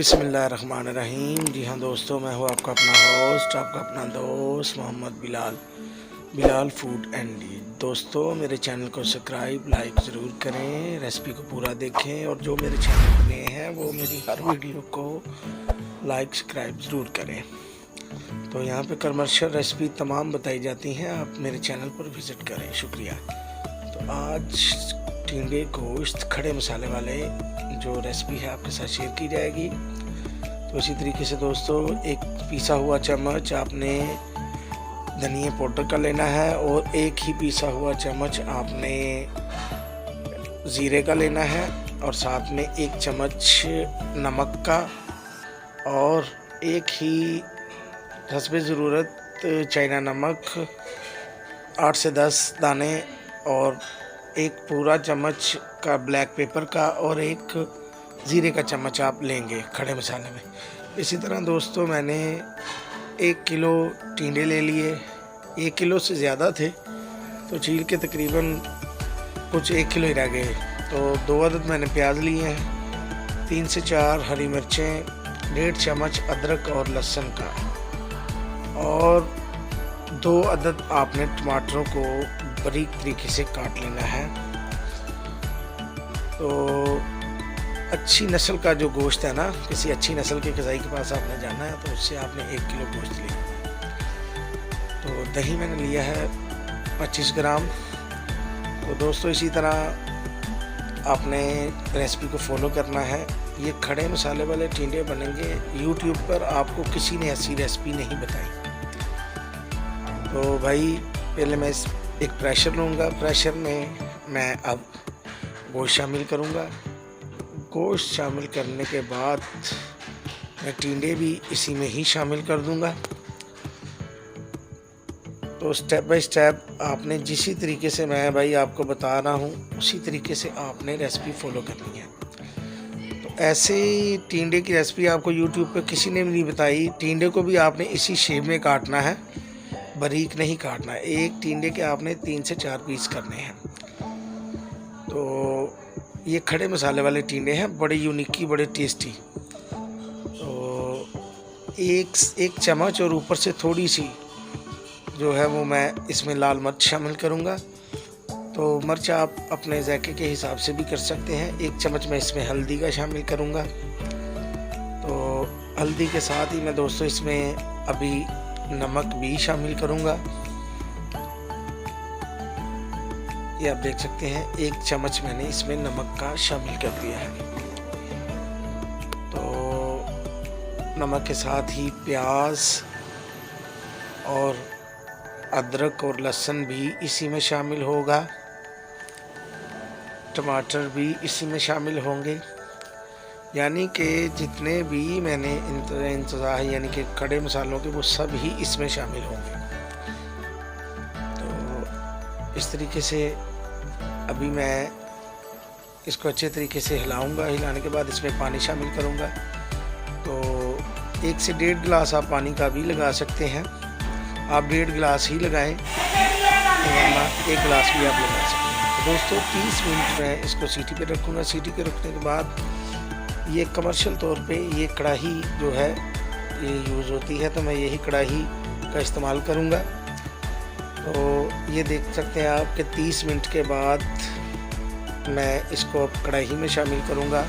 बिस्मिल्लाहिर्रहमानिर्रहीम। जी हाँ दोस्तों, मैं हूँ आपका अपना होस्ट, आपका अपना दोस्त Mohammad Bilal food and D. दोस्तों, मेरे चैनल को सब्सक्राइब लाइक ज़रूर करें, रेसिपी को पूरा देखें और जो मेरे चैनल पर नए हैं वो मेरी हर वीडियो को लाइक सब्सक्राइब ज़रूर करें। तो यहाँ पे कमर्शियल रेसिपी तमाम बताई जाती हैं, आप मेरे चैनल पर विज़िट करें। शुक्रिया। तो आज टिंडे गोश्त खड़े मसाले वाले जो रेसिपी है आपके साथ शेयर की जाएगी। तो इसी तरीके से दोस्तों, एक पिसा हुआ चम्मच आपने धनिया पाउडर का लेना है और एक ही पिसा हुआ चम्मच आपने ज़ीरे का लेना है और साथ में एक चम्मच नमक का और एक ही हस्बे ज़रूरत चाइना नमक 8 से 10 दाने और एक पूरा चम्मच का ब्लैक पेपर का और एक ज़ीरे का चम्मच आप लेंगे खड़े मसाले में। इसी तरह दोस्तों, मैंने 1 किलो टिंडे ले लिए। 1 किलो से ज़्यादा थे तो छील के तकरीबन कुछ 1 किलो ही रह गए। तो 2 अदद मैंने प्याज लिए हैं, 3 से 4 हरी मिर्चें, 1.5 चम्मच अदरक और लहसुन का और 2 अदद आपने टमाटरों को बारीक तरीके से काट लेना है। तो अच्छी नस्ल का जो गोश्त है ना, किसी अच्छी नस्ल के कसाई के पास आपने जाना है तो उससे आपने 1 किलो गोश्त लिया। तो दही मैंने लिया है 25 ग्राम। तो दोस्तों, इसी तरह आपने रेसिपी को फॉलो करना है। ये खड़े मसाले वाले टिंडे बनेंगे। यूट्यूब पर आपको किसी ने ऐसी रेसिपी नहीं बताई। तो भाई, पहले मैं एक प्रेशर लूँगा। प्रेशर में मैं अब गोश्त शामिल करूँगा। गोश्त शामिल करने के बाद मैं टिंडे भी इसी में ही शामिल कर दूँगा। तो स्टेप बाय स्टेप आपने जिसी तरीके से मैं भाई आपको बता रहा हूँ उसी तरीके से आपने रेसिपी फॉलो करनी है। तो ऐसे ही टिंडे की रेसिपी आपको यूट्यूब पे किसी ने भी नहीं बताई। टिंडे को भी आपने इसी शेप में काटना है, बारीक नहीं काटना है। एक टिंडे के आपने 3 से 4 पीस करने हैं। तो ये खड़े मसाले वाले टिंडे हैं, बड़े यूनिकी, बड़े टेस्टी। तो एक चम्मच और ऊपर से थोड़ी सी जो है वो मैं इसमें लाल मिर्च शामिल करूँगा। तो मिर्च आप अपने जायके के हिसाब से भी कर सकते हैं। 1 चम्मच मैं इसमें हल्दी का शामिल करूँगा। तो हल्दी के साथ ही मैं दोस्तों इसमें अभी नमक भी शामिल करूँगा। ये आप देख सकते हैं 1 चम्मच मैंने इसमें नमक का शामिल कर दिया है। तो नमक के साथ ही प्याज और अदरक और लहसुन भी इसी में शामिल होगा। टमाटर भी इसी में शामिल होंगे। यानी कि जितने भी मैंने इंतज़ार यानी कि खड़े मसालों के वो सब ही इसमें शामिल होंगे। तो इस तरीके से अभी मैं इसको अच्छे तरीके से हिलाऊंगा। हिलाने के बाद इसमें पानी शामिल करूंगा। तो 1 से 1.5 गिलास आप पानी का भी लगा सकते हैं। आप 1.5 गिलास ही लगाएं, वरना 1 गिलास भी आप लगा सकते हैं। तो दोस्तों, 30 मिनट मैं इसको सीटी पे रखूँगा। सीटी पे रखने के बाद ये कमर्शियल तौर पे ये कढ़ाई जो है ये यूज़ होती है, तो मैं यही कढ़ाई का इस्तेमाल करूँगा। तो ये देख सकते हैं आप कि 30 मिनट के बाद मैं इसको अब कढ़ाई में शामिल करूँगा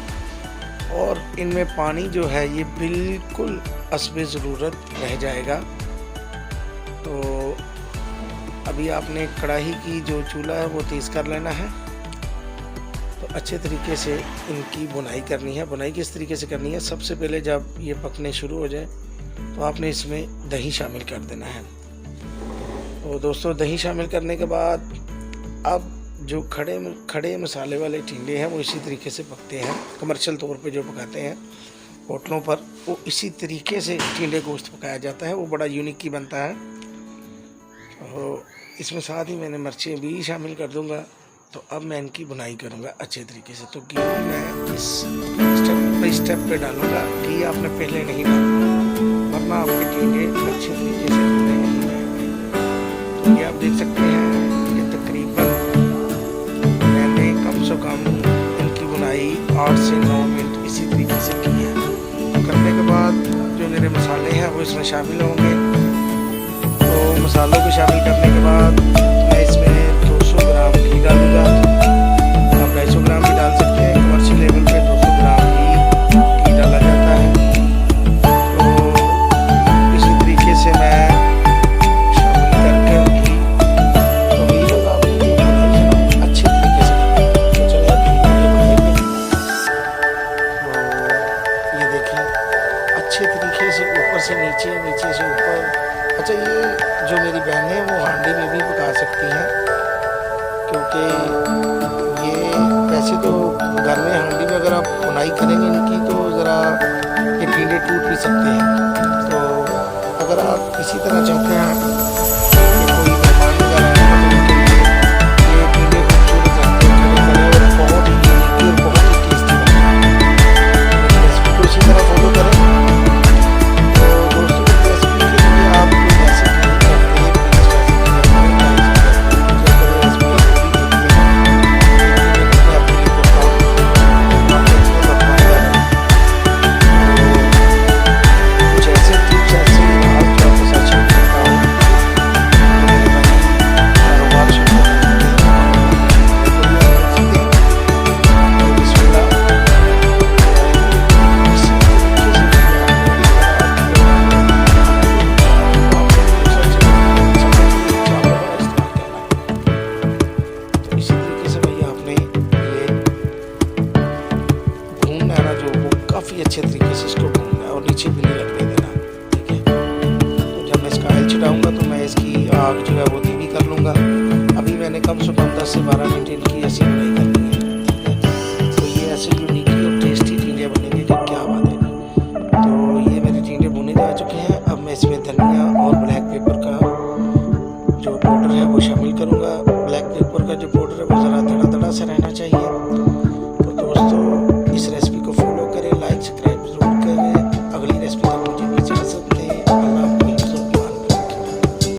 और इनमें पानी जो है ये बिल्कुल हस्बे ज़रूरत रह जाएगा। तो अभी आपने कढ़ाई की जो चूल्हा है वो तेज़ कर लेना है। तो अच्छे तरीके से इनकी बुनाई करनी है। बुनाई किस तरीके से करनी है? सबसे पहले जब ये पकने शुरू हो जाए तो आपने इसमें दही शामिल कर देना है। तो दोस्तों, दही शामिल करने के बाद अब जो खड़े मसाले वाले टिंडे हैं वो इसी तरीके से पकते हैं। कमर्शियल तौर पे जो पकाते हैं होटलों पर, वो इसी तरीके से टिंडे गोश्त पकाया जाता है। वो बड़ा यूनिक ही बनता है। तो इसमें साथ ही मैंने मिर्चें भी शामिल कर दूँगा। तो अब मैं इनकी बुनाई करूँगा अच्छे तरीके से। तो घी मैं इस स्टेप पे डालूँगा। घी आपने पहले नहीं डालना, वरना आपके टिंडे अच्छे तरीके से नहीं बनाएंगे। तो ये आप देख सकते हैं कि तकरीबन मैंने कम से कम इनकी बुनाई 8 से 9 मिनट इसी तरीके से की है। वो इसमें शामिल होंगे। तो मसालों को शामिल करने के बाद मैं इसमें 200 ग्राम घी डालूँगा। आप 250 ग्राम भी डाल सकते हैं, कमर्शियल लेवल पे 200 ग्राम घी डाला जाता है। तो इसी तरीके से मैं शामिल करके घी तो घी का काम अच्छे तरीके से करना है। तो चलिए अब घी को देखेंगे। तो ये देखें अच्छे तरीके से ऊपर से नीचे, नीचे से ऊपर। अच्छा, ये जो मेरी बहनें हैं वो हांडी में भी पका सकती हैं, क्योंकि ये वैसे तो घर में हांडी में अगर आप बुनाई करेंगे इनकी तो ज़रा ये टींडे टूट भी सकते हैं। तो अगर आप इसी तरह चाहते हैं कि कोई मेहमान वगैरह आए तो उनके लिए ये टींडे खूबसूरत लगते हैं, खड़े खड़े और बहुत ही यूनिक और बहुत ही टेस्टी बनते हैं। मेरी रेसिपी को इसी तरह फॉलो करें। तो दोस्तों, इस रेसिपी के लिए आप कोई ऐसे नहीं करते, प्लीज़ रेसिपी हमारे भाई से जो करें रेसिपी आप भी देखते हैं। मैं अपने लिए करता हूँ, आपको इसमें बताऊँगा। कुछ ऐसे टिप्स, ऐसे राज जो आपके साथ शेयर करता हूँ। मेरे भाई कारोबार शुरू करते हैं, तो भी आप देख सकते हैं। तो बिस्मिल्लाह, इसी तरीके से तो इसी तरीके से भैया आपने ये भूनना है ना, जो वो काफ़ी अच्छे तरीके से इसको भूनना है और नीचे भी नहीं लगने देना, ठीक है। तो जब मैं इसका ऑयल छिड़ाऊंगा तो मैं इसकी आग जो है वो धीमी कर लूँगा। अभी मैंने कम से कम 10 से 12 मिनट इनकी ऐसी बनाई करनी है, ठीक है। तो ये ऐसे यूनिक और टेस्टी टींडे बनेंगे कि क्या बात है। तो ये मेरे टींडे भुने जा चुके हैं। अब मैं इसमें धनिया और ब्लैक पेपर का जो पाउडर है वो शामिल करूँगा। ब्लैक पेपर का जो पाउडर है वो ज़रा दड़ा दड़ा सा रहना चाहिए।